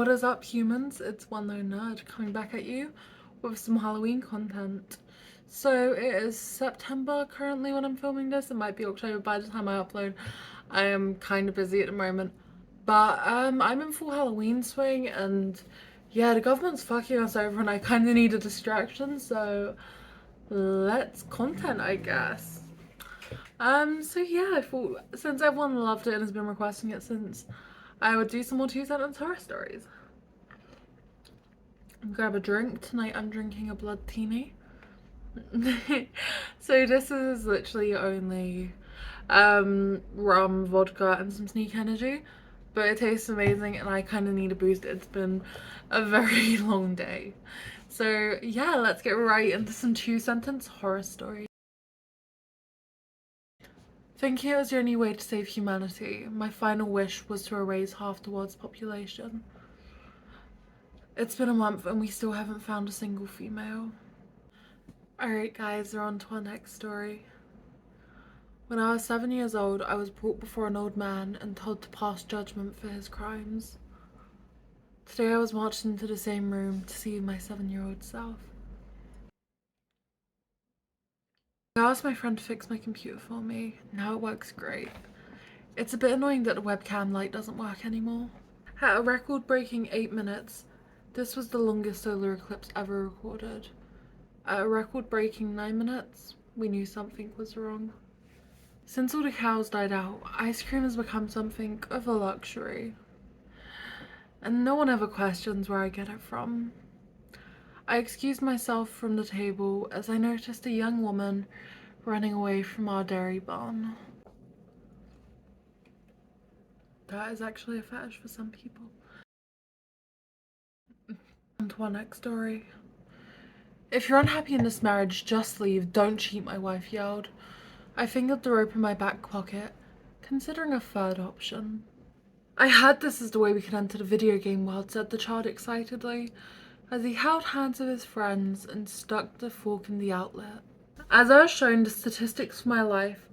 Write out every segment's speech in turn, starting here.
What is up, humans? It's One Lone Nerd coming back at you with some Halloween content. So it is September currently when I'm filming this. It might be October by the time I upload. I am kind of busy at the moment. But I'm in full Halloween swing, and yeah, the government's fucking us over and I kind of need a distraction, so let's content, I guess. So yeah, I thought since everyone loved it and has been requesting it since, I would do some more two-sentence horror stories. Grab a drink. Tonight I'm drinking a blood teeny. So this is literally only rum, vodka and some Sneak Energy, but it tastes amazing and I kind of need a boost. It's been a very long day. So yeah, let's get right into some two-sentence horror stories. Thinking it was the only way to save humanity, my final wish was to erase half the world's population. It's been a month and we still haven't found a single female. Alright guys, we're on to our next story. When I was 7 years old, I was brought before an old man and told to pass judgment for his crimes. Today I was marched into the same room to see my 7-year-old self. I asked my friend to fix my computer for me. Now it works great. It's a bit annoying that the webcam light doesn't work anymore. At a record-breaking 8 minutes, this was the longest solar eclipse ever recorded. At a record-breaking 9 minutes, we knew something was wrong. Since all the cows died out, ice cream has become something of a luxury. And no one ever questions where I get it from. I excused myself from the table as I noticed a young woman running away from our dairy barn. That is actually a fetish for some people. On to our next story. If you're unhappy in this marriage, just leave. Don't cheat, my wife yelled. I fingered the rope in my back pocket, considering a third option. I heard this is the way we could enter the video game world, said the child excitedly, as he held hands with his friends and stuck the fork in the outlet. As I was shown the statistics for my life,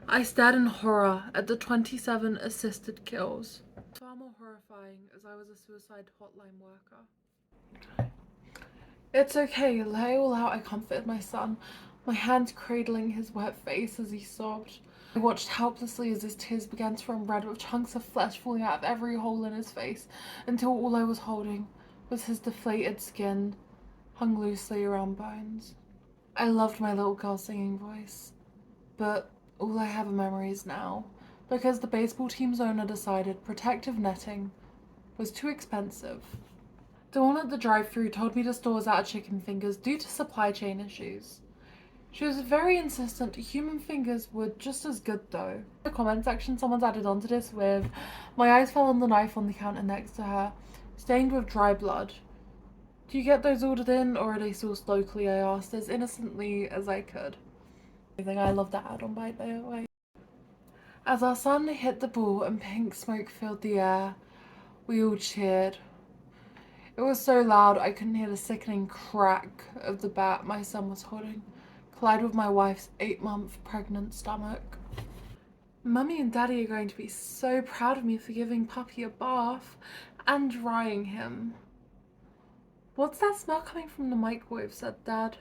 I stared in horror at the 27 assisted kills. Far more horrifying as I was a suicide hotline worker. It's okay, lay all out, I comforted my son, my hands cradling his wet face as he sobbed. I watched helplessly as his tears began to run red with chunks of flesh falling out of every hole in his face until all I was holding was his deflated skin hung loosely around bones. I loved my little girl's singing voice, but all I have are memories now because the baseball team's owner decided protective netting was too expensive. The one at the drive-thru told me the store was out of chicken fingers due to supply chain issues. She was very insistent human fingers were just as good though. In the comment section, someone's added onto this with, my eyes fell on the knife on the counter next to her, stained with dry blood. Do you get those ordered in or are they sourced locally? I asked as innocently as I could. I think I love that add-on by the way. As our son hit the ball and pink smoke filled the air, we all cheered. It was so loud I couldn't hear the sickening crack of the bat my son was holding collide with my wife's 8-month pregnant stomach. Mummy and Daddy are going to be so proud of me for giving Puppy a bath and drying him. What's that smell coming from the microwave? Said Dad.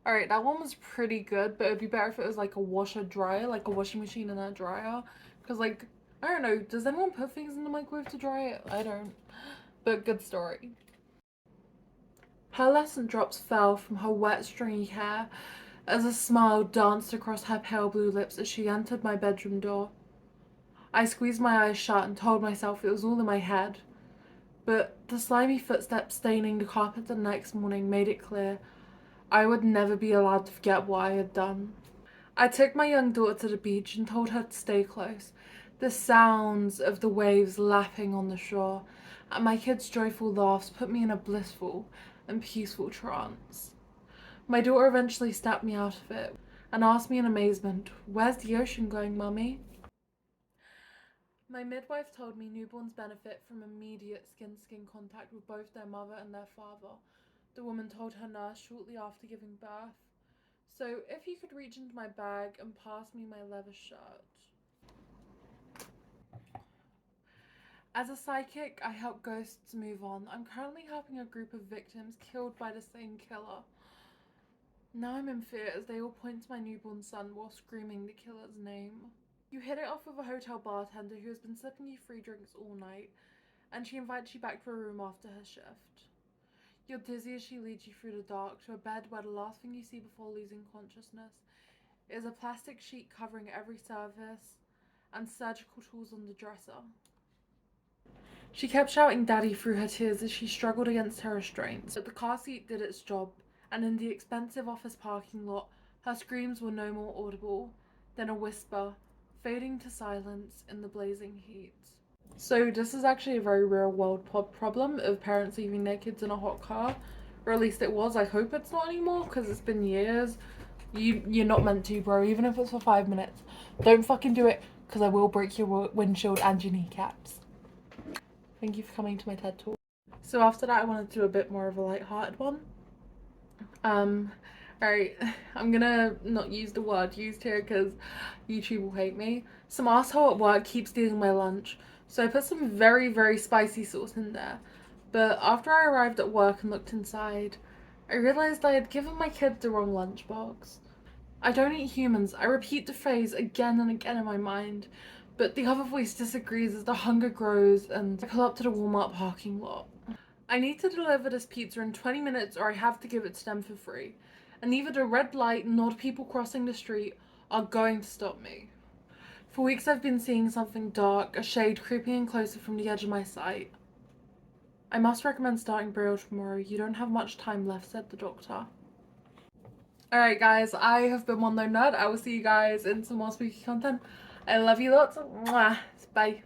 Alright, that one was pretty good, but it'd be better if it was like a washer dryer, like a washing machine and a dryer. Because like, I don't know, does anyone put things in the microwave to dry it? I don't. But good story. Pearlescent drops fell from her wet, stringy hair as a smile danced across her pale blue lips as she entered my bedroom door. I squeezed my eyes shut and told myself it was all in my head, but the slimy footsteps staining the carpet the next morning made it clear I would never be allowed to forget what I had done. I took my young daughter to the beach and told her to stay close. The sounds of the waves lapping on the shore and my kids' joyful laughs put me in a blissful and peaceful trance. My daughter eventually snapped me out of it and asked me in amazement, "Where's the ocean going, Mummy?" My midwife told me newborns benefit from immediate skin-to-skin contact with both their mother and their father, the woman told her nurse shortly after giving birth. So if you could reach into my bag and pass me my leather shirt. As a psychic, I help ghosts move on. I'm currently helping a group of victims killed by the same killer. Now I'm in fear as they all point to my newborn son while screaming the killer's name. You hit it off with a hotel bartender who has been slipping you free drinks all night, and she invites you back to a room after her shift. You're dizzy as she leads you through the dark to a bed where the last thing you see before losing consciousness is a plastic sheet covering every surface and surgical tools on the dresser. She kept shouting daddy through her tears as she struggled against her restraints, but the car seat did its job, and in the expensive office parking lot, her screams were no more audible than a whisper, fading to silence in the blazing heat. So this is actually a very real world problem of parents leaving their kids in a hot car, or at least it was. I hope it's not anymore because it's been years. You're not meant to, bro, even if it's for 5 minutes. Don't fucking do it because I will break your windshield and your kneecaps. Thank you for coming to my TED Talk. So after that, I wanted to do a bit more of a light-hearted one. Alright, I'm gonna not use the word used here because YouTube will hate me. Some asshole at work keeps stealing my lunch, so I put some very, very spicy sauce in there. But after I arrived at work and looked inside, I realized I had given my kid the wrong lunchbox. I don't eat humans. I repeat the phrase again and again in my mind, but the other voice disagrees as the hunger grows and I pull up to the Walmart parking lot. I need to deliver this pizza in 20 minutes or I have to give it to them for free. And neither the red light nor the people crossing the street are going to stop me. For weeks I've been seeing something dark, a shade creeping in closer from the edge of my sight. I must recommend starting Braille tomorrow. You don't have much time left, said the doctor. Alright guys, I have been One Lone Nerd. I will see you guys in some more spooky content. I love you lots. Mwah. Bye.